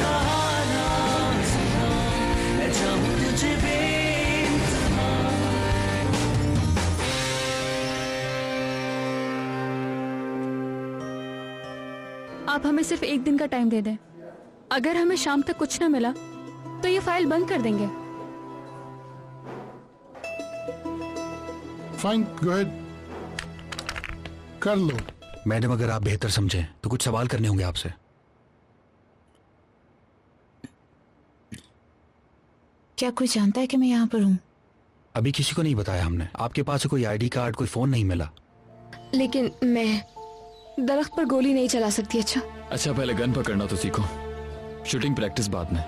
बहाना सुना, मैं चाहूं तुझे बेइंतहा। आप हमें सिर्फ एक दिन का टाइम दे दें। अगर हमें शाम तक कुछ ना मिला तो ये फाइल बंद कर देंगे। फाइन, गो अहेड, कर लो। मैडम, अगर आप बेहतर समझें तो कुछ सवाल करने होंगे आपसे। क्या कोई जानता है कि मैं यहाँ पर हूँ? अभी किसी को नहीं बताया हमने। आपके पास कोई आईडी कार्ड, कोई फोन नहीं मिला। लेकिन मैं दरख्त पर गोली नहीं चला सकती। अच्छा, पहले गन पकड़ना तो सीखो, शूटिंग प्रैक्टिस बाद में।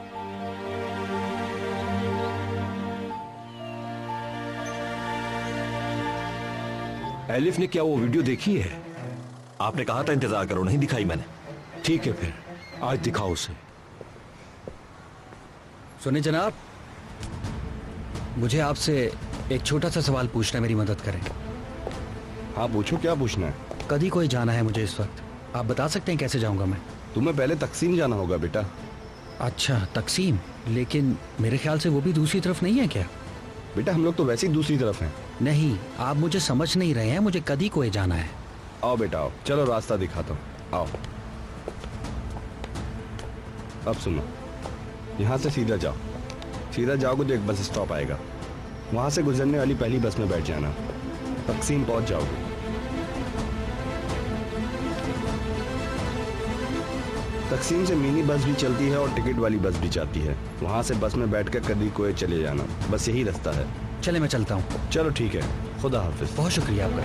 एलिफ ने क्या वो वीडियो देखी है? आपने कहा था इंतजार करो, नहीं दिखाई मैंने। ठीक है फिर आज दिखाओ उसे। सुनिए जनाब, मुझे आपसे एक छोटा सा सवाल पूछना है, मेरी मदद करें। हाँ पूछो, क्या पूछना है? कदी कोई जाना है मुझे इस वक्त। आप बता सकते हैं कैसे जाऊंगा मैं? तुम्हें पहले तकसीम जाना होगा बेटा। अच्छा, तकसीम? लेकिन मेरे ख्याल से वो भी दूसरी तरफ नहीं है क्या? बेटा हम लोग तो वैसे ही दूसरी तरफ हैं। नहीं, आप मुझे समझ नहीं रहे हैं। मुझे कदी कोई जाना है। आओ बेटा आओ, चलो रास्ता दिखाता हूँ, आओ। अब सुनो, यहाँ से सीधा जाओ। सीधा जाओगे तो एक बस स्टॉप आएगा, वहां से गुजरने वाली पहली बस में बैठ जाना। तकसीम पहुंच जाओगे। तकसीम से मिनी बस भी चलती है और टिकट वाली बस भी जाती है। वहां से बस में बैठकर कदी कोई चले जाना, बस यही रास्ता है। चले, मैं चलता हूँ। चलो ठीक है, खुदा हाफिज। बहुत शुक्रिया आपका।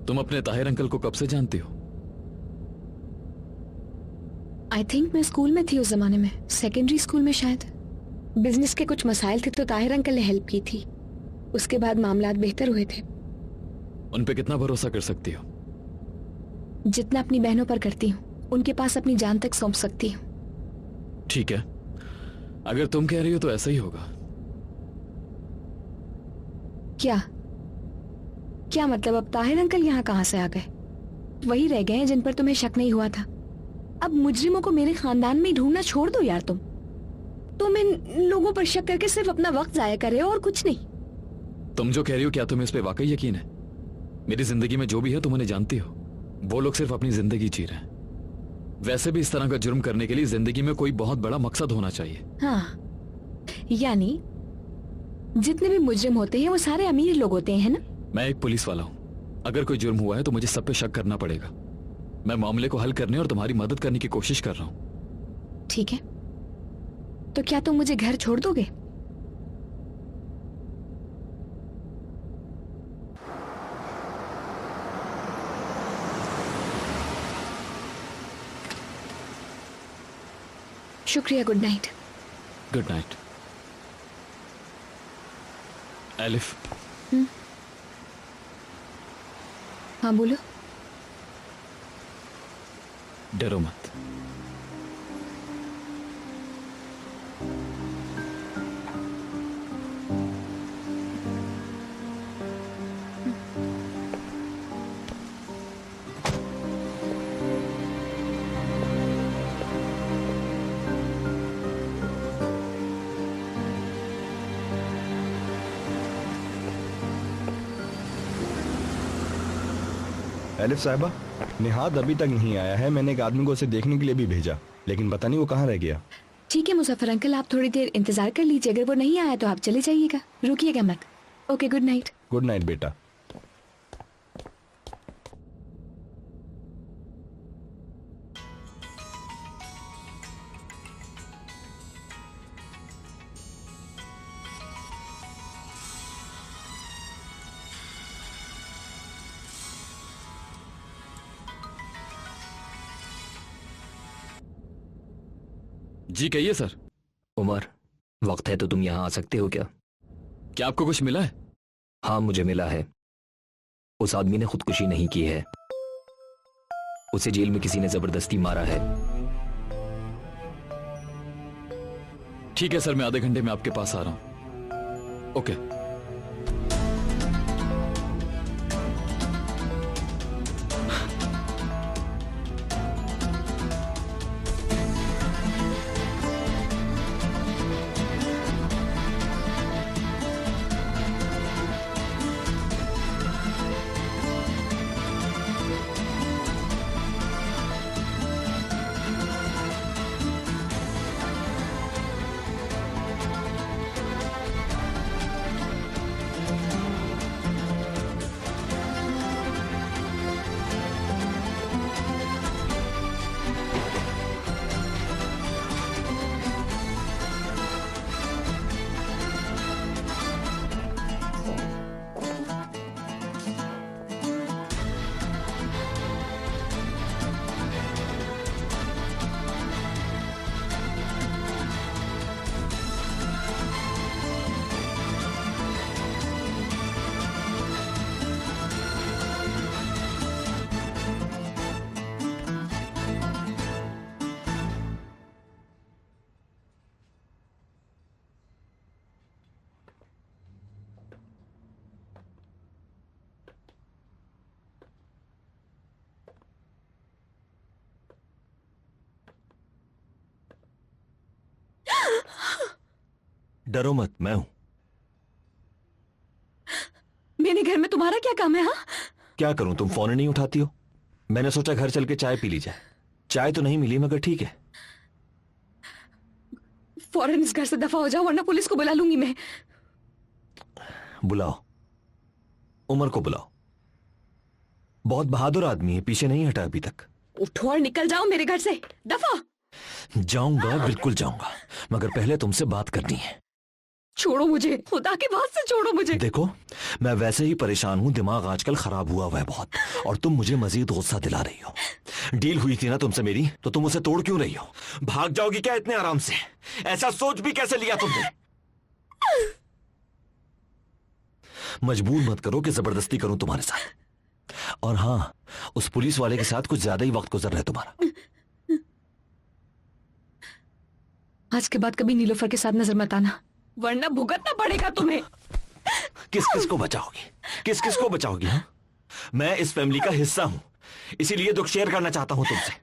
तुम अपने ताहिर अंकल को कब से जानती हो? आई थिंक मैं स्कूल में थी उस जमाने में, सेकेंडरी स्कूल में शायद। बिजनेस के कुछ मसाइल थे तो ताहिर अंकल ने हेल्प की थी। उसके बाद मामलात बेहतर हुए थे। उन पे कितना भरोसा कर सकती हो? जितना अपनी बहनों पर करती हूँ, उनके पास अपनी जान तक सौंप सकती हूँ। ठीक है, अगर तुम कह रही हो तो ऐसा ही होगा। क्या क्या मतलब? अब ताहिर अंकल यहाँ कहाँ से आ गए? वही रह गए हैं जिन पर तुम्हें शक नहीं हुआ था। अब मुजरिमों को मेरे खानदान में ही ढूंढना छोड़ दो यार। तुम इन लोगों पर शक करके सिर्फ अपना वक्त जाया कर रहे हो और कुछ नहीं। तुम जो कह रही हो, क्या तुम्हें इस पे वाकई यकीन है? मेरी जिंदगी में जो भी है तुम उन्हें जानती हो। वो लोग सिर्फ अपनी जिंदगी जी रहे हैं। वैसे भी इस तरह का जुर्म करने के लिए जिंदगी में कोई बहुत बड़ा मकसद होना चाहिए। हाँ, यानी जितने भी मुजरिम होते हैं वो सारे अमीर लोग होते हैं, है ना? मैं एक पुलिस वाला हूं। अगर कोई जुर्म हुआ है तो मुझे सब पे शक करना पड़ेगा। मैं मामले को हल करने और तुम्हारी मदद करने की कोशिश कर रहा हूं। ठीक है, तो क्या तुम मुझे घर छोड़ दोगे? शुक्रिया, good night. Good night. Elif. हाँ बोलो। डरो मत। एलिफ साहिबा, निहाद अभी तक नहीं आया है। मैंने एक आदमी को उसे देखने के लिए भी भेजा, लेकिन पता नहीं वो कहाँ रह गया। ठीक है मुजफ्फर अंकल, आप थोड़ी देर इंतजार कर लीजिए। अगर वो नहीं आया तो आप चले जाइएगा, रुकिएगा मत। Okay, good night. Good night बेटा। जी कहिए सर। उमर, वक्त है तो तुम यहाँ आ सकते हो क्या? क्या आपको कुछ मिला है? हाँ, मुझे मिला है। उस आदमी ने खुदकुशी नहीं की है, उसे जेल में किसी ने जबरदस्ती मारा है। ठीक है सर, मैं आधे घंटे में आपके पास आ रहा हूं। ओके। डरो मत, मैं हूं। मेरे घर में तुम्हारा क्या काम है? हाँ, क्या करूं, तुम फोन नहीं उठाती हो। मैंने सोचा घर चल के चाय पी ली जाए। चाय तो नहीं मिली, मगर ठीक है। फौरन इस घर से दफा हो जाओ, वरना पुलिस को बुला लूंगी मैं। बुलाओ, उमर को बुलाओ। बहुत बहादुर आदमी है, पीछे नहीं हटा अभी तक। उठो और निकल जाओ मेरे घर से, दफा। जाऊंगा, बिल्कुल जाऊंगा, मगर पहले तुमसे बात करनी है। छोड़ो मुझे, खुदा की बात से छोड़ो मुझे। देखो, मैं वैसे ही परेशान हूं, दिमाग आजकल खराब हुआ है बहुत, और तुम मुझे मजीद गुस्सा दिला रही हो। डील हुई थी ना तुमसे मेरी, तो तुम उसे तोड़ क्यों रही हो? भाग जाओगी क्या इतने आराम से? ऐसा सोच भी कैसे लिया तुमने? मजबूर मत करो कि जबरदस्ती करूं तुम्हारे साथ। और हाँ, उस पुलिस वाले के साथ कुछ ज्यादा ही वक्त गुजर रहा है तुम्हारा। आज के बाद कभी नीलोफर के साथ नजर मत आना, वरना भुगतना पड़ेगा तुम्हें। किस किस को बचाओगी? किस किस को बचाओगी? हाँ, मैं इस फैमिली का हिस्सा हूं, इसीलिए दुख शेयर करना चाहता हूं तुमसे।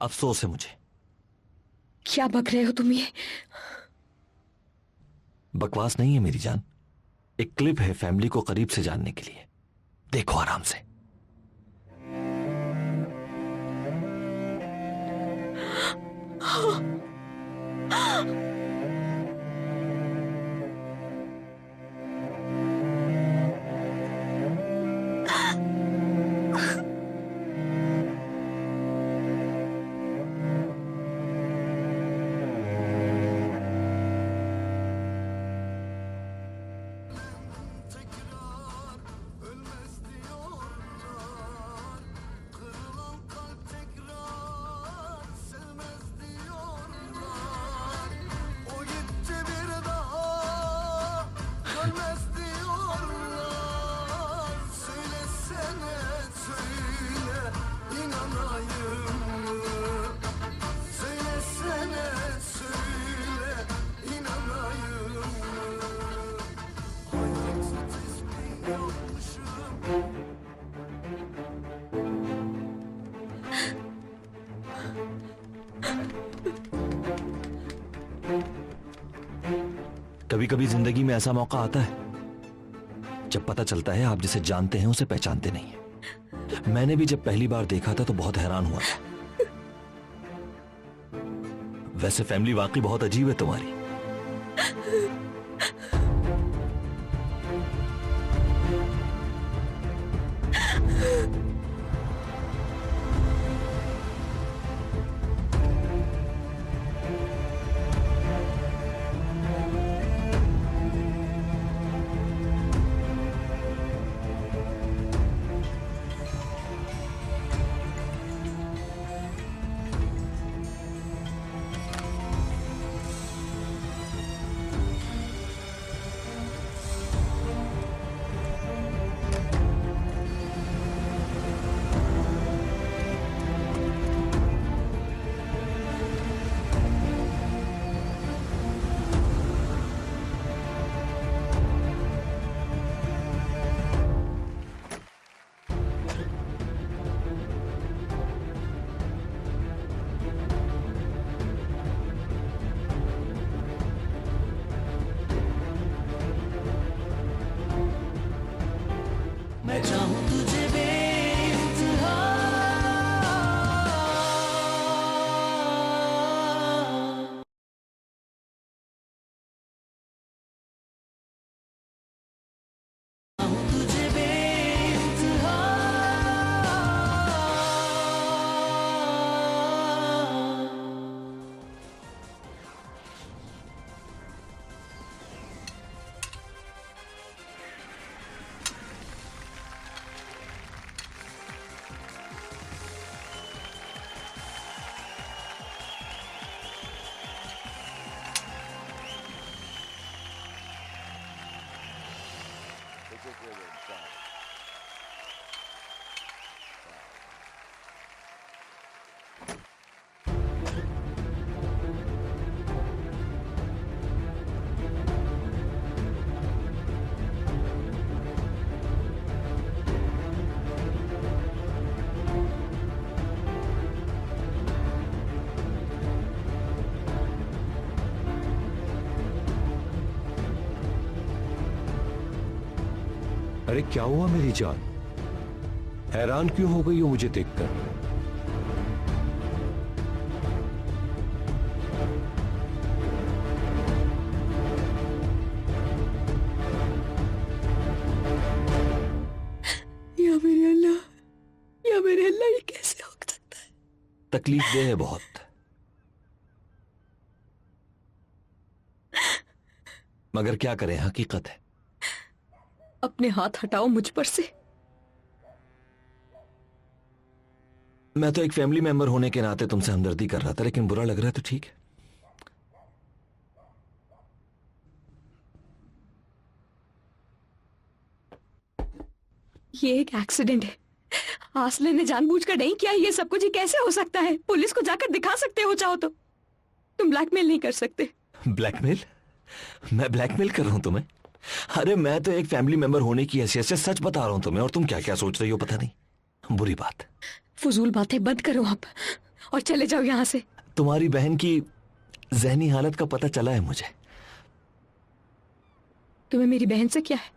अफसोस है मुझे। क्या बक रहे हो तुम ये? बकवास नहीं है मेरी जान, एक क्लिप है फैमिली को करीब से जानने के लिए। देखो आराम से। कभी कभी जिंदगी में ऐसा मौका आता है जब पता चलता है आप जिसे जानते हैं उसे पहचानते नहीं हैं। मैंने भी जब पहली बार देखा था तो बहुत हैरान हुआ था। वैसे फैमिली वाकई बहुत अजीब है तुम्हारी। अरे क्या हुआ मेरी जान? हैरान क्यों हो गई हो मुझे देखकर? या मेरे अल्लाह ये कैसे हो सकता है? तकलीफ दे है बहुत, मगर क्या करें, हकीकत है। अपने हाथ हटाओ मुझ पर से। मैं तो एक फैमिली मेंबर होने के नाते तुमसे हमदर्दी कर रहा था, लेकिन बुरा लग रहा है तो ठीक है। ये एक एक्सीडेंट है। आसले ने जानबूझकर नहीं किया ये सब कुछ। ये कैसे हो सकता है? पुलिस को जाकर दिखा सकते हो चाहो तो। तुम ब्लैकमेल नहीं कर सकते। ब्लैकमेल? मैं ब्लैकमेल कर रहा हूं तुम्हें? अरे मैं तो एक फैमिली मेंबर होने की हैसियत से सच बता रहा हूं तुम्हें, और तुम क्या क्या सोच रही हो पता नहीं। बुरी बात। फजूल बातें बंद करो आप और चले जाओ यहां से। तुम्हारी बहन की जहनी हालत का पता चला है मुझे। तुम्हें मेरी बहन से क्या है?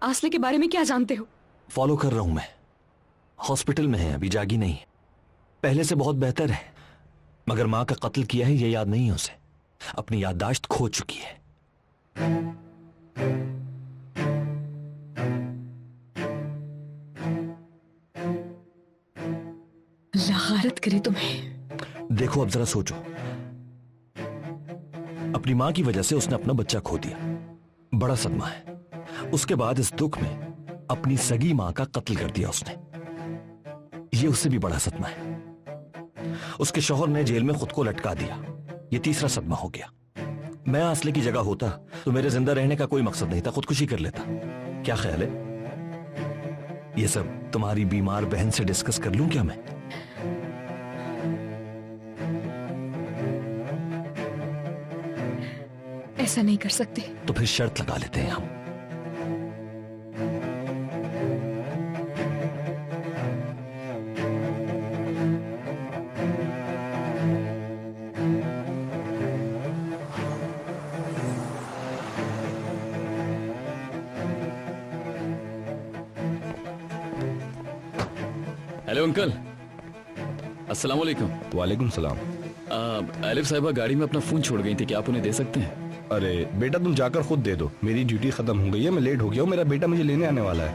आसले के बारे में क्या जानते हो? फॉलो कर रहा हूं मैं। हॉस्पिटल में है, अभी जागी नहीं है। पहले से बहुत बेहतर है, मगर मां का कत्ल किया है ये याद नहीं है उसे। अपनी याददाश्त खो चुकी है। लगारत करे तुम्हें। देखो अब जरा सोचो, अपनी मां की वजह से उसने अपना बच्चा खो दिया, बड़ा सदमा है। उसके बाद इस दुख में अपनी सगी मां का कत्ल कर दिया उसने, ये उससे भी बड़ा सदमा है। उसके शौहर ने जेल में खुद को लटका दिया, ये तीसरा सदमा हो गया। मैं आसले की जगह होता तो मेरे जिंदा रहने का कोई मकसद नहीं था, खुदकुशी कर लेता। क्या ख्याल है? ये सब तुम्हारी बीमार बहन से डिस्कस कर लूं क्या मैं? ऐसा नहीं कर सकते। तो फिर शर्त लगा लेते हैं हम। हेलो अंकल, अस्सलाम वालेकुम। वालेकुम सलाम। आलिफ साहिबा गाड़ी में अपना फोन छोड़ गई थी, क्या आप उन्हें दे सकते हैं? अरे बेटा तुम जाकर खुद दे दो, मेरी ड्यूटी खत्म हो गई है, मैं लेट हो गया हूँ, मेरा बेटा मुझे लेने आने वाला है।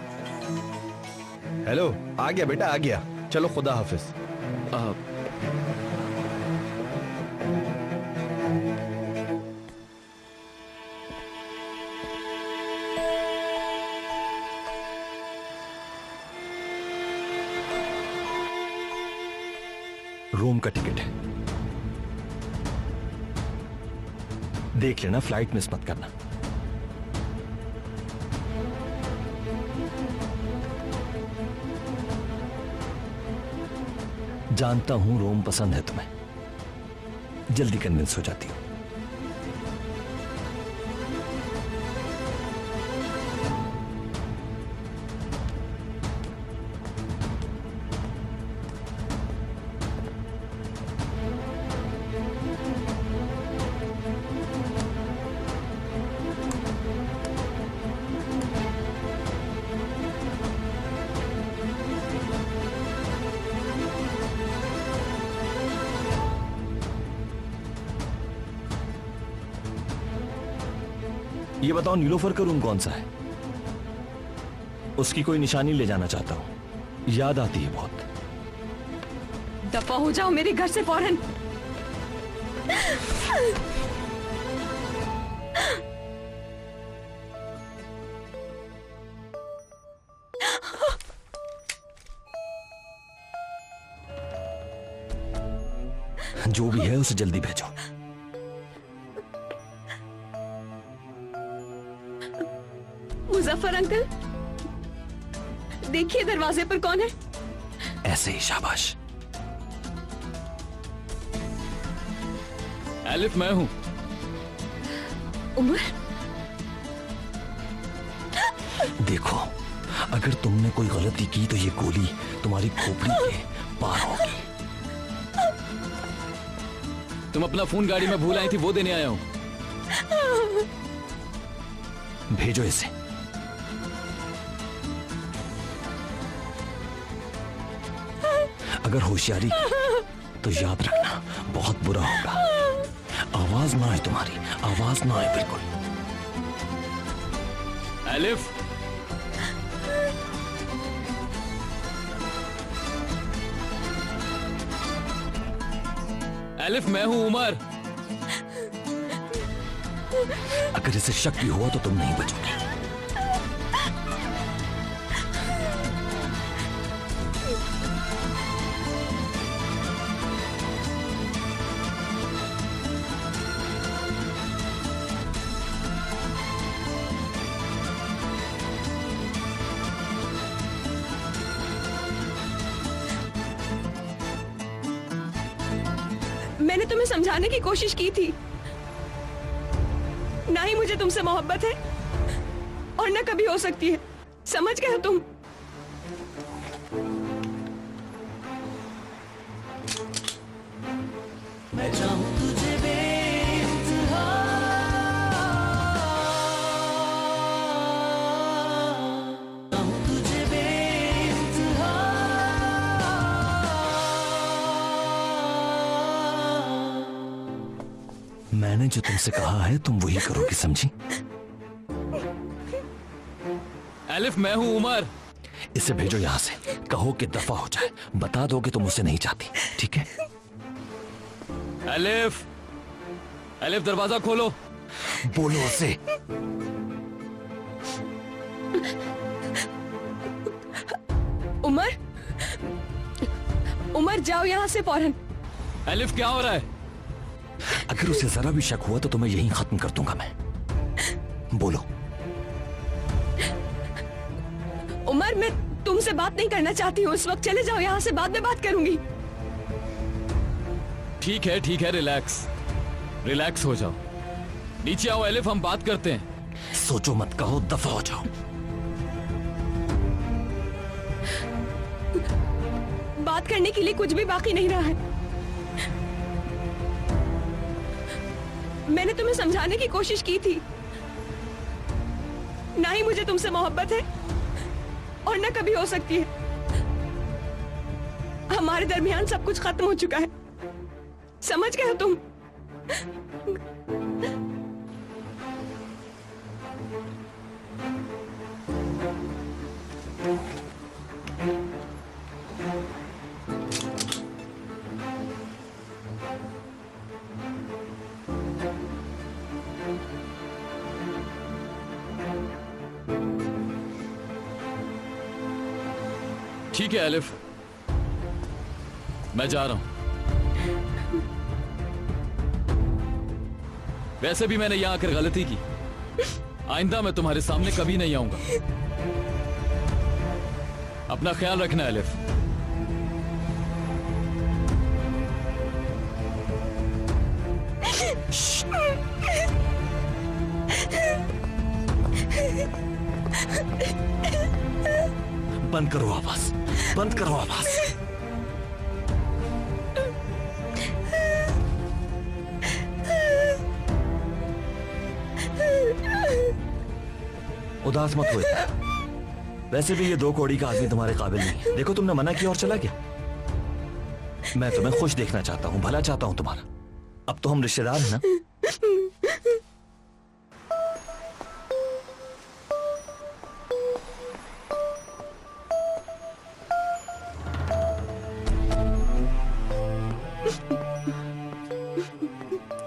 हेलो, आ गया बेटा आ गया, चलो खुदा हाफिज। रोम का टिकट है, देख लेना, फ्लाइट मिस मत करना। जानता हूं रोम पसंद है तुम्हें, जल्दी कन्विंस हो जाती हो। ये बताओ नीलोफर का रूम कौन सा है? उसकी कोई निशानी ले जाना चाहता हूं, याद आती है बहुत। दफा हो जाओ मेरे घर से फौरन। जो भी है उसे जल्दी भेजो। मुजफ्फर अंकल, देखिए दरवाजे पर कौन है? ऐसे ही, शाबाश। आलिफ मैं हूं। उमर, देखो अगर तुमने कोई गलती की तो ये गोली तुम्हारी खोपड़ी के पार होगी। तुम अपना फोन गाड़ी में भूल आई थी, वो देने आया हूं। भेजो इसे। अगर होशियारी की तो याद रखना बहुत बुरा होगा। आवाज ना आए तुम्हारी, आवाज ना आए बिल्कुल। एलिफ, एलिफ मैं हूं उमर। अगर इसे शक भी हुआ तो तुम नहीं बचोगे। मैंने तुम्हें समझाने की कोशिश की थी, ना ही मुझे तुमसे मोहब्बत है और ना कभी हो सकती है। समझ गए हो तुम? मैं चाहूं तुझे बेइंतहा, चाहूं तुझे बेइंतहा। मैंने जो तुमसे कहा है तुम वही करोगी, समझी? एलिफ मैं हूं उमर। इसे भेजो यहां से, कहो कि दफा हो जाए। बता दो कि तुम उसे नहीं चाहती, ठीक है? एलिफ, एलिफ दरवाजा खोलो। बोलो उसे। उमर, उमर जाओ यहां से फौरन। एलिफ क्या हो रहा है? अगर उसे जरा भी शक हुआ तो तुम्हें यहीं खत्म कर दूंगा मैं। बोलो। उमर मैं तुमसे बात नहीं करना चाहती हूँ इस वक्त। चले जाओ यहाँ से, बाद में बात करूंगी। ठीक है, रिलैक्स, रिलैक्स हो जाओ। नीचे आओ एलिफ, हम बात करते हैं। सोचो मत, कहो दफा हो जाओ। बात करने के लिए कुछ भी बाकी नहीं रहा है। मैंने तुम्हें समझाने की कोशिश की थी, ना ही मुझे तुमसे मोहब्बत है और ना कभी हो सकती है। हमारे दरमियान सब कुछ खत्म हो चुका है। समझ गए हो तुम? ठीक है एलिफ, मैं जा रहा हूं। वैसे भी मैंने यहां आकर गलती की। आइंदा मैं तुम्हारे सामने कभी नहीं आऊंगा। अपना ख्याल रखना एलिफ। बंद करो आवाज, बंद करो आवाज। उदास मत हो इतना। वैसे भी ये 2 कौड़ी का आदमी तुम्हारे काबिल नहीं है। देखो तुमने मना किया और चला गया। मैं तुम्हें खुश देखना चाहता हूं, भला चाहता हूं तुम्हारा। अब तो हम रिश्तेदार हैं ना।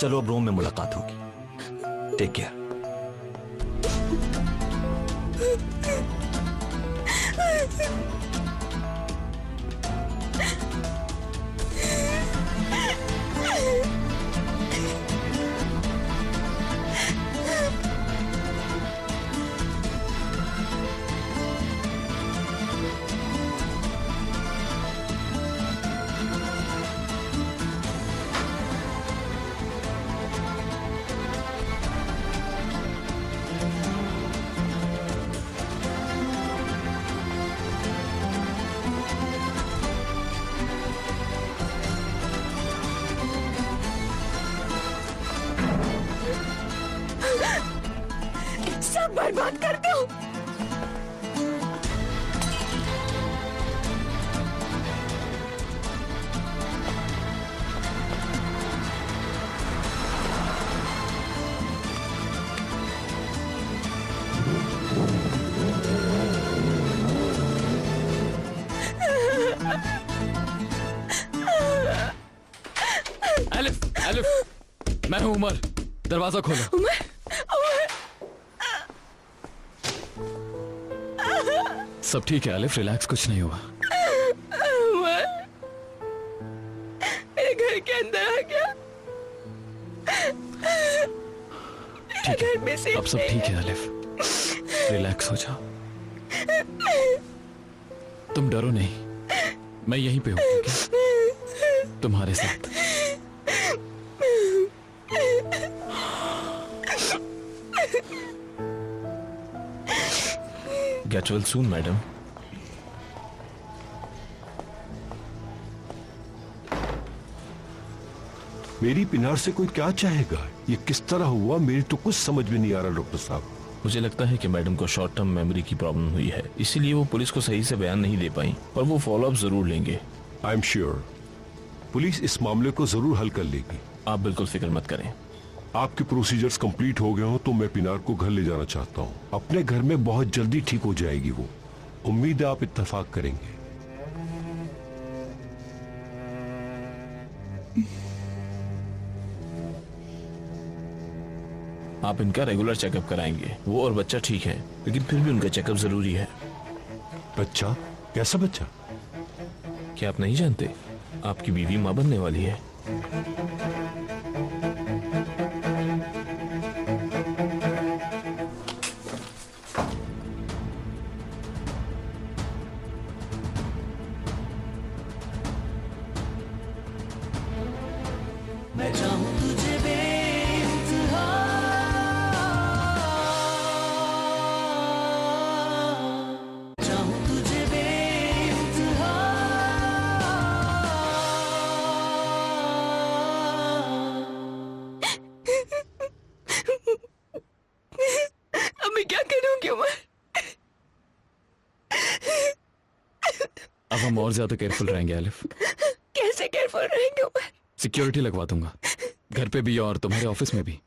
चलो अब रूम में मुलाकात होगी। Take care. सब बर्बाद कर दो। एलिफ, मैं हूं उमर, दरवाजा खोलो। सब ठीक है एलिफ, रिलैक्स, कुछ नहीं हुआ। मेरे घर के अंदर आ गया। ठीक है, अब सब ठीक है एलिफ, रिलैक्स हो जाओ। तुम डरो नहीं, मैं यहीं पे हूं, ठीक है? तुम्हारे साथ। Get well soon madam. मेरी पिनार से कोई क्या चाहेगा? ये किस तरह हुआ, मेरी तो कुछ समझ में नहीं आ रहा डॉक्टर साहब। मुझे लगता है कि मैडम को शॉर्ट टर्म मेमोरी की प्रॉब्लम हुई है, इसीलिए वो पुलिस को सही से बयान नहीं दे पाई, पर वो फॉलो अप जरूर लेंगे। आई एम श्योर पुलिस इस मामले को जरूर हल कर लेगी। आप बिल्कुल फिक्र मत करें। आपके प्रोसीजर्स कंप्लीट हो गए हो तो मैं पिनार को घर ले जाना चाहता हूँ। अपने घर में बहुत जल्दी ठीक हो जाएगी वो। उम्मीद है आप इत्तेफाक करेंगे। आप इनका रेगुलर चेकअप कराएंगे। वो और बच्चा ठीक है, लेकिन फिर भी उनका चेकअप जरूरी है। बच्चा? कैसा बच्चा? क्या आप नहीं जानते? आपकी बीवी मां बनने वाली है। मैं चाहूं तुझे बेइंतहा, चाहूं तुझे बेइंतहा। अब मैं क्या करूंगी उमर? अब हम और ज्यादा केयरफुल रहेंगे एलिफ। कैसे केयरफुल रहेंगे उमर? सिक्योरिटी लगवा दूंगा, घर पे भी और तुम्हारे ऑफिस में भी।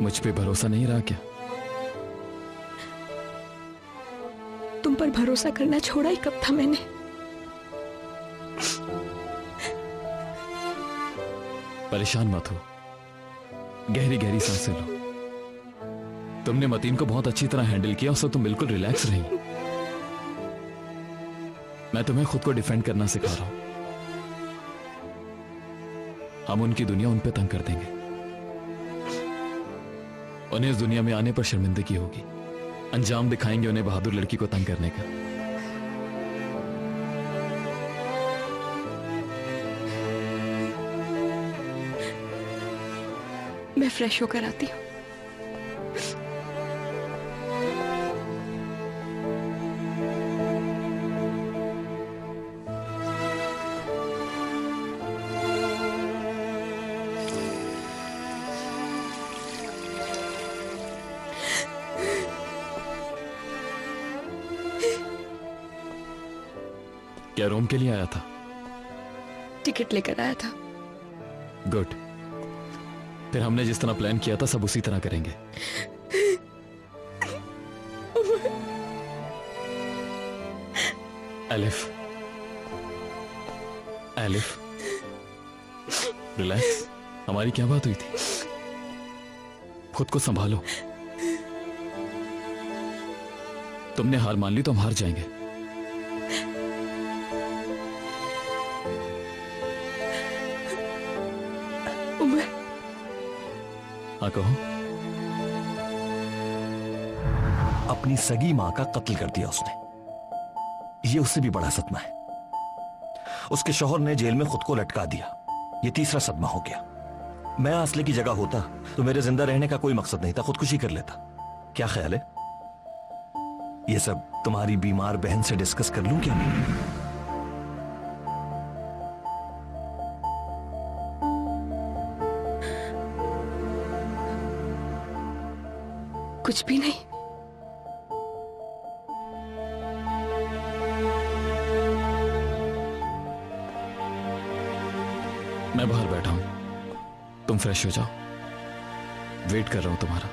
मुझ पे भरोसा नहीं रहा क्या? तुम पर भरोसा करना छोड़ा ही कब था मैंने? परेशान मत हो, गहरी गहरी सांसें लो। तुमने मतीन को बहुत अच्छी तरह हैंडल किया, उससे तुम बिल्कुल रिलैक्स रही। मैं तुम्हें खुद को डिफेंड करना सिखा रहा हूं। हम उनकी दुनिया उन पे तंग कर देंगे, उन्हें इस दुनिया में आने पर शर्मिंदगी होगी। अंजाम दिखाएंगे उन्हें बहादुर लड़की को तंग करने का। मैं फ्रेश होकर आती हूँ। क्या रूम के लिए आया था? टिकट लेकर आया था। गुड, फिर हमने जिस तरह प्लान किया था सब उसी तरह करेंगे। Elif, elif, relax. हमारी क्या बात हुई थी? खुद को संभालो। तुमने हार मान ली तो हम हार जाएंगे। हाँ कहो। अपनी सगी मां का कत्ल कर दिया उसने, ये उससे भी बड़ा सदमा है। उसके शौहर ने जेल में खुद को लटका दिया, ये तीसरा सदमा हो गया। मैं आसले की जगह होता तो मेरे जिंदा रहने का कोई मकसद नहीं था, खुदकुशी कर लेता। क्या ख्याल है? ये सब तुम्हारी बीमार बहन से डिस्कस कर लूं क्या? कुछ भी नहीं। मैं बाहर बैठा हूं, तुम फ्रेश हो जाओ, वेट कर रहा हूं तुम्हारा।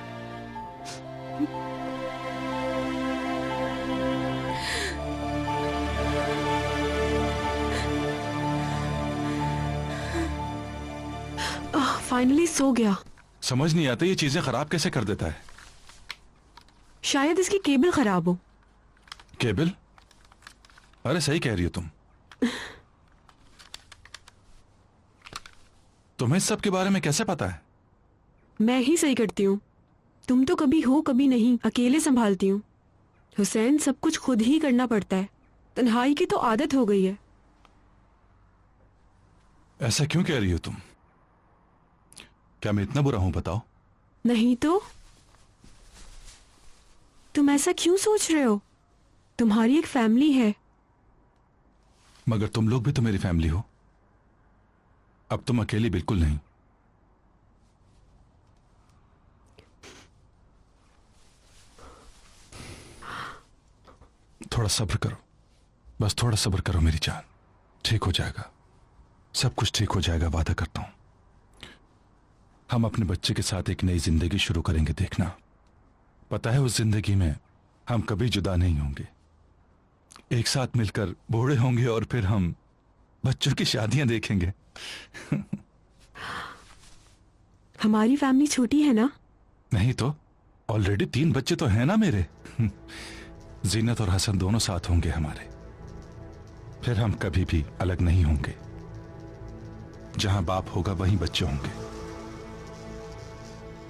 फाइनली सो गया। समझ नहीं आता ये चीजें खराब कैसे कर देता है। शायद इसकी केबल खराब हो। केबल? अरे सही कह रही हो तुम। तुम्हें इस सब के बारे में कैसे पता है? मैं ही सही करती हूँ। तुम तो कभी हो कभी नहीं, अकेले संभालती हूँ। हुसैन, सब कुछ खुद ही करना पड़ता है। तन्हाई की तो आदत हो गई है। ऐसा क्यों कह रही हो तुम? क्या मैं इतना बुरा हूं बताओ? नहीं तो तुम ऐसा क्यों सोच रहे हो? तुम्हारी एक फैमिली है। मगर तुम लोग भी तो मेरी फैमिली हो। अब तुम अकेली बिल्कुल नहीं। थोड़ा सब्र करो, बस थोड़ा सब्र करो मेरी जान। ठीक हो जाएगा, सब कुछ ठीक हो जाएगा, वादा करता हूं। हम अपने बच्चे के साथ एक नई जिंदगी शुरू करेंगे, देखना। पता है उस जिंदगी में हम कभी जुदा नहीं होंगे। एक साथ मिलकर बूढ़े होंगे और फिर हम बच्चों की शादियां देखेंगे। हमारी फैमिली छोटी है ना? नहीं तो ऑलरेडी 3 बच्चे तो हैं ना मेरे। जीनत और हसन दोनों साथ होंगे हमारे। फिर हम कभी भी अलग नहीं होंगे। जहां बाप होगा वहीं बच्चे होंगे।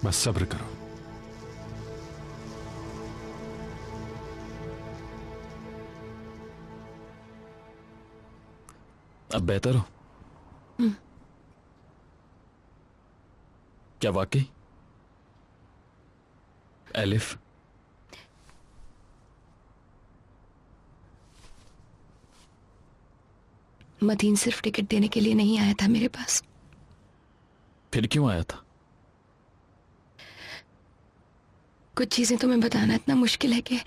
बस सब्र करो। अब बेहतर हो? क्या वाकई? एलिफ, मतीन सिर्फ टिकट देने के लिए नहीं आया था मेरे पास। फिर क्यों आया था? कुछ चीजें तुम्हें बताना इतना मुश्किल है कि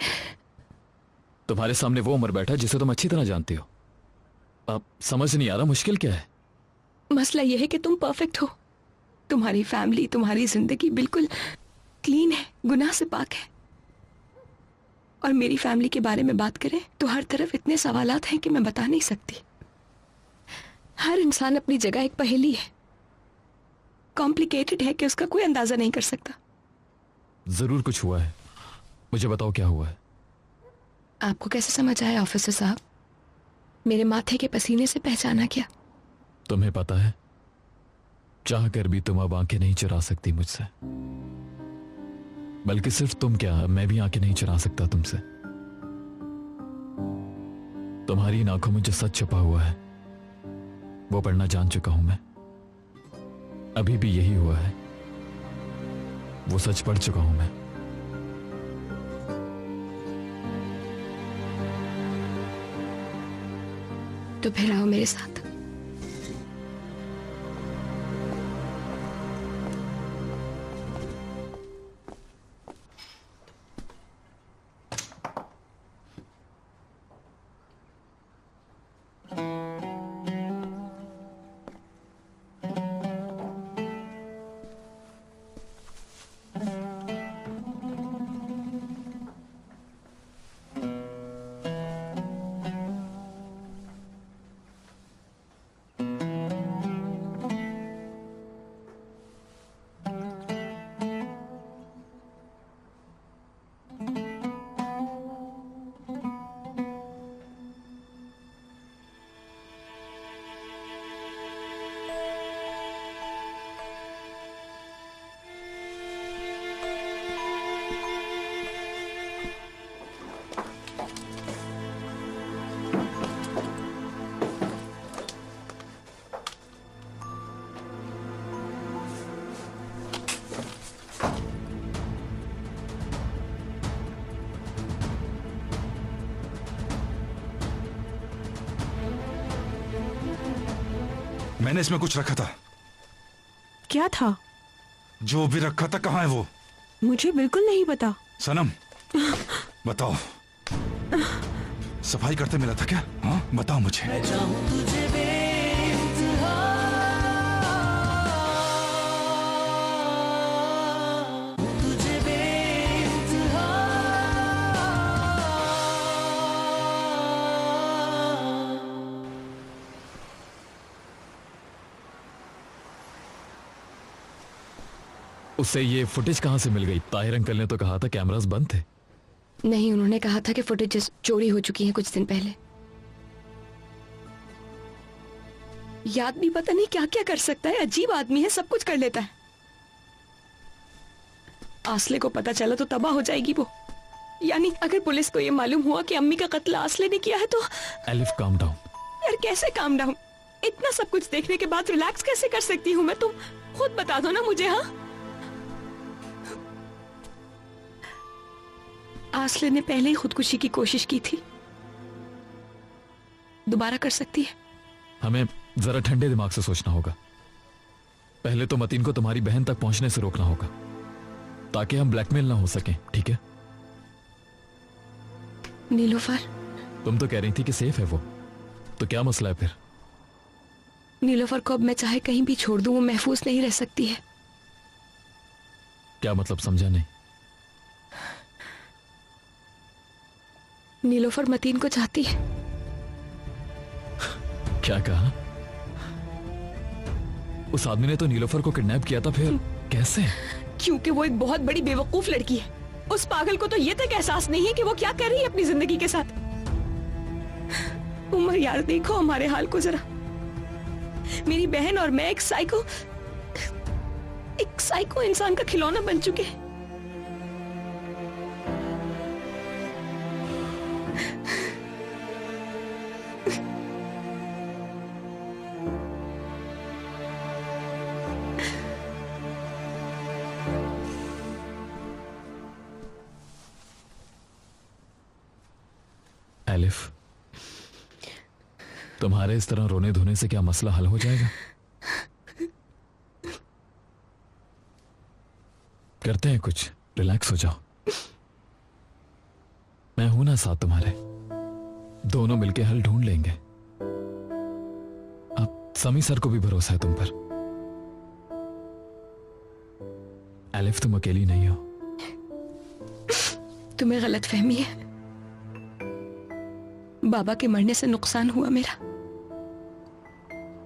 तुम्हारे सामने वो उमर बैठा जिसे तुम अच्छी तरह जानती हो। अब समझ नहीं आ रहा मुश्किल क्या है। मसला यह है कि तुम परफेक्ट हो। तुम्हारी फैमिली, तुम्हारी जिंदगी बिल्कुल क्लीन है, गुनाह से पाक है। और मेरी फैमिली के बारे में बात करें तो हर तरफ इतने सवालात हैं कि मैं बता नहीं सकती। हर इंसान अपनी जगह एक पहेली है, कॉम्प्लिकेटेड है कि उसका कोई अंदाजा नहीं कर सकता। जरूर कुछ हुआ है, मुझे बताओ क्या हुआ है। आपको कैसे समझ आया ऑफिसर साहब? मेरे माथे के पसीने से पहचाना क्या? तुम्हें पता है, चाह कर भी तुम अब आंखें नहीं चुरा सकती मुझसे। बल्कि सिर्फ तुम क्या, मैं भी आंखें नहीं चुरा सकता तुमसे। तुम्हारी इन आंखों में जो सच छुपा हुआ है वो पढ़ना जान चुका हूं मैं। अभी भी यही हुआ है, वो सच पढ़ चुका हूं मैं। तो फिर आओ मेरे साथ। मैंने इसमें कुछ रखा था। क्या था? जो भी रखा था, कहाँ है वो? मुझे बिल्कुल नहीं पता। सनम, बताओ, सफाई करते मिला था क्या? हाँ, बताओ मुझे। मैं चाहूं तुझे बेइंतहा, तुझे बेइंतहा। उससे ये फुटेज कहाँ से मिल गई? ताहिर अंकल ने तो कहा था कैमरास बंद थे। नहीं, उन्होंने कहा था कि फुटेजेस चोरी हो चुकी हैं कुछ दिन पहले। याद भी पता नहीं क्या क्या कर सकता है, अजीब आदमी है, सब कुछ कर लेता है। आसले को पता चला तो तबाह हो जाएगी वो। यानी अगर पुलिस को ये मालूम हुआ कि अम्मी का कत्ल आसले ने किया है तो। Elif calm down. यार कैसे काम डाउन? इतना सब कुछ देखने के बाद रिलैक्स कैसे कर सकती हूँ मैं? तुम खुद बता दो ना मुझे। हाँ, आसले ने पहले ही खुदकुशी की कोशिश की थी, दोबारा कर सकती है। हमें जरा ठंडे दिमाग से सोचना होगा। पहले तो मतीन को तुम्हारी बहन तक पहुंचने से रोकना होगा ताकि हम ब्लैकमेल ना हो सकें, ठीक है? नीलोफर, तुम तो कह रही थी कि सेफ है वो, तो क्या मसला है फिर? नीलोफर को अब मैं चाहे कहीं भी छोड़ दूं वो महफूज नहीं रह सकती है। क्या मतलब? समझा नहीं। नीलोफर मतीन को चाहती है। क्या कहा? उस आदमी ने तो नीलोफर को किडनैप किया था, फिर कैसे? क्योंकि वो एक बहुत बड़ी बेवकूफ लड़की है। उस पागल को तो ये तक एहसास नहीं है कि वो क्या कर रही है अपनी जिंदगी के साथ। उमर यार, देखो हमारे हाल को जरा। मेरी बहन और मैं एक साइको इंसान का खिलौना बन चुके हैं। एलिफ, तुम्हारे इस तरह रोने धोने से क्या मसला हल हो जाएगा? करते हैं कुछ, रिलैक्स हो जाओ। मैं हूं ना साथ तुम्हारे, दोनों मिलके हल ढूंढ लेंगे। अब समी सर को भी भरोसा है तुम पर। एलिफ, तुम अकेली नहीं हो। तुम्हें गलतफहमी है। बाबा के मरने से नुकसान हुआ मेरा,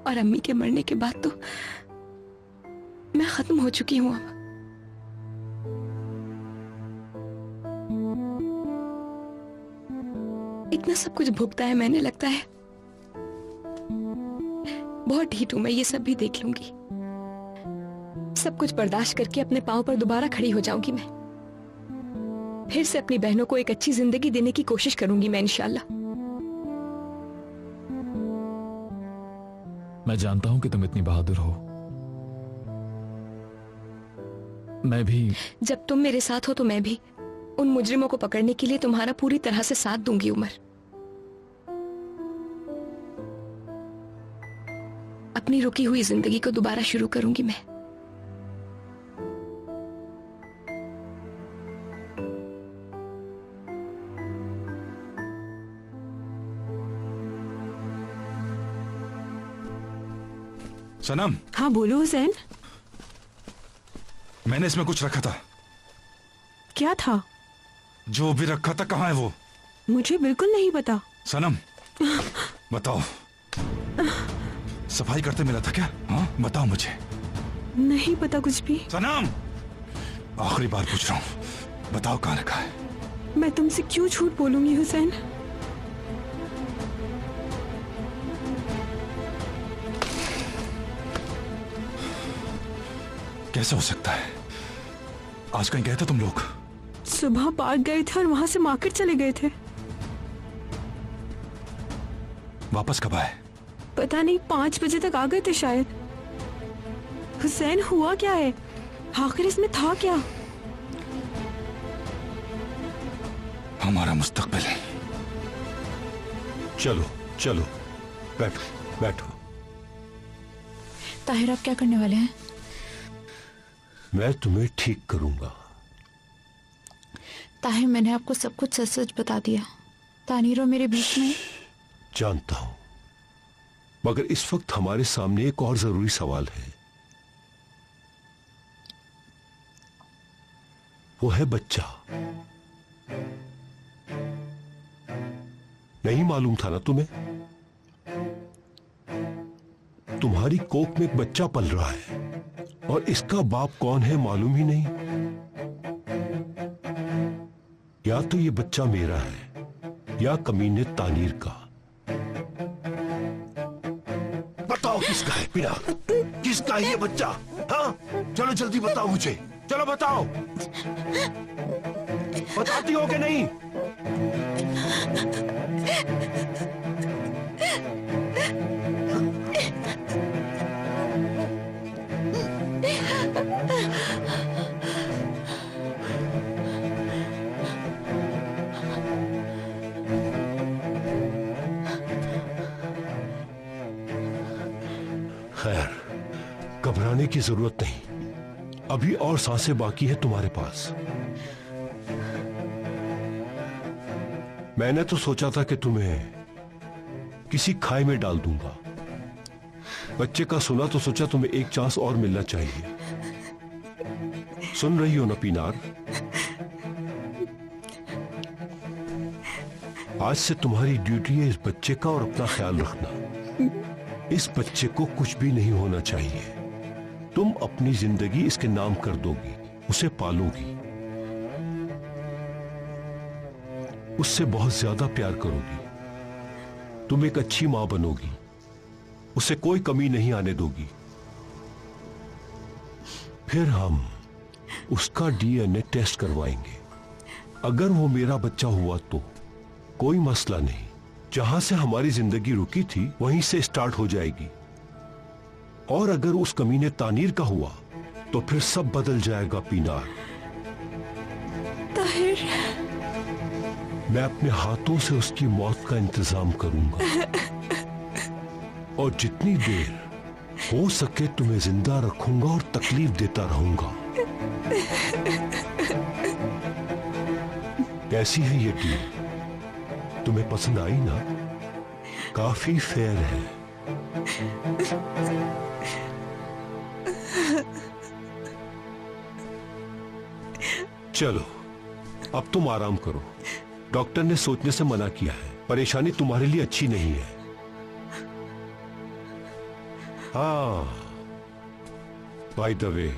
और अम्मी के मरने के बाद तो मैं खत्म हो चुकी हूं। अब इतना सब कुछ भुगता है मैंने, लगता है बहुत ढीठ हूं मैं। ये सब भी देख लूंगी, सब कुछ बर्दाश्त करके अपने पांव पर दोबारा खड़ी हो जाऊंगी मैं। फिर से अपनी बहनों को एक अच्छी जिंदगी देने की कोशिश करूंगी मैं, इंशाल्लाह। मैं जानता हूं कि तुम इतनी बहादुर हो। मैं भी। जब तुम मेरे साथ हो तो मैं भी उन मुजरिमों को पकड़ने के लिए तुम्हारा पूरी तरह से साथ दूंगी उमर। अपनी रुकी हुई जिंदगी को दोबारा शुरू करूंगी मैं। सनम। हाँ बोलो हुसैन। मैंने इसमें कुछ रखा था। क्या था? जो भी रखा था, कहाँ है वो? मुझे बिल्कुल नहीं पता। सनम बताओ, सफाई करते मिला था क्या? हाँ बताओ मुझे। नहीं पता कुछ भी। सनम, आखिरी बार पूछ रहा हूँ, बताओ कहाँ रखा है? मैं तुमसे क्यों झूठ बोलूंगी हुसैन? कैसे हो सकता है? आज कहीं गए थे तुम लोग? सुबह पार्क गए थे और वहां से मार्केट चले गए थे। वापस कब आए? पता नहीं, 5 बजे तक आ गए थे शायद। हुसैन, हुआ क्या है? आखिर इसमें था क्या? हमारा मुस्तकबिल। चलो चलो, बैठो बैठो। ताहिर, आप क्या करने वाले हैं? मैं तुम्हें ठीक करूंगा। ताहिर, मैंने आपको सब कुछ सच सच बता दिया। तानीर और मेरे बीच में। जानता हूं, मगर इस वक्त हमारे सामने एक और जरूरी सवाल है। वो है बच्चा। नहीं मालूम था ना तुम्हें? तुम्हारी कोख में एक बच्चा पल रहा है और इसका बाप कौन है मालूम ही नहीं। या तो ये बच्चा मेरा है या कमीने तानीर का। बताओ किसका है पिना, किसका है ये बच्चा? हाँ चलो जल्दी बताओ मुझे, चलो बताओ। बताती हो कि नहीं? खैर घबराने की जरूरत नहीं, अभी और सांसें बाकी है तुम्हारे पास। मैंने तो सोचा था कि तुम्हें किसी खाई में डाल दूंगा। बच्चे का सुना तो सोचा तुम्हें एक चांस और मिलना चाहिए। सुन रही हो ना पीनार? आज से तुम्हारी ड्यूटी है इस बच्चे का और अपना ख्याल रखना। इस बच्चे को कुछ भी नहीं होना चाहिए। तुम अपनी जिंदगी इसके नाम कर दोगी, उसे पालोगी, उससे बहुत ज्यादा प्यार करोगी। तुम एक अच्छी मां बनोगी, उसे कोई कमी नहीं आने दोगी। फिर हम उसका डीएनए टेस्ट करवाएंगे। अगर वो मेरा बच्चा हुआ तो कोई मसला नहीं, जहां से हमारी जिंदगी रुकी थी वहीं से स्टार्ट हो जाएगी। और अगर उस कमीने तानीर का हुआ तो फिर सब बदल जाएगा पीनार। ताहिर, मैं अपने हाथों से उसकी मौत का इंतजाम करूंगा और जितनी देर हो सके तुम्हें जिंदा रखूंगा और तकलीफ देता रहूंगा। कैसी है ये डील? तुम्हें पसंद आई ना? काफी फेयर है। चलो अब तुम आराम करो। डॉक्टर ने सोचने से मना किया है, परेशानी तुम्हारे लिए अच्छी नहीं है। हाँ बाय द वे,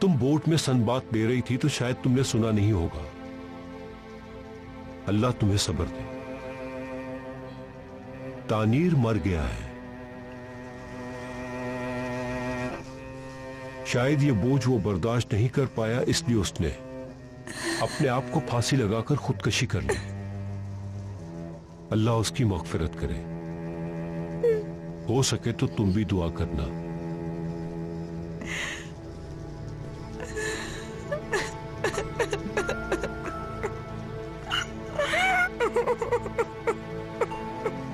तुम बोट में सनबात ले रही थी तो शायद तुमने सुना नहीं होगा। अल्लाह तुम्हें सब्र दे। तानीर मर गया है। शायद ये बोझ वो बर्दाश्त नहीं कर पाया, इसलिए उसने अपने आप को फांसी लगाकर खुदकशी कर ली। अल्लाह उसकी मग़फ़िरत करे। हो सके तो तुम भी दुआ करना।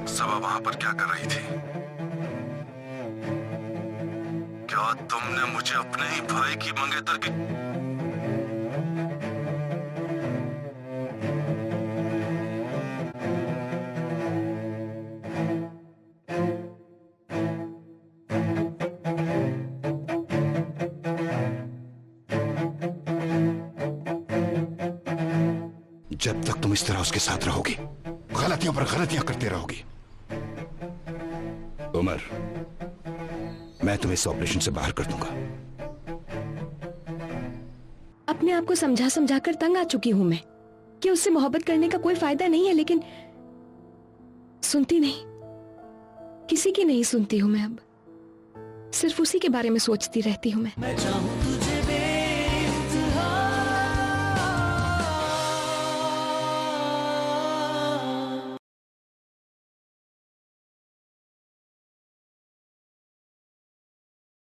सबा वहां पर क्या कर रही थी? क्या तुमने मुझे अपने ही भाई की मंगेतर की? जब तक तुम इस तरह उसके साथ रहोगी, गलतियों पर गलतियां करते रहोगी। उमर, मैं तुम्हें इस ऑपरेशन से बाहर कर दूंगा। अपने आप को समझा समझा कर तंग आ चुकी हूं मैं कि उससे मोहब्बत करने का कोई फायदा नहीं है, लेकिन सुनती नहीं, किसी की नहीं सुनती हूं मैं। अब सिर्फ उसी के बारे में सोचती रहती हूं मैं। मैं चाहूं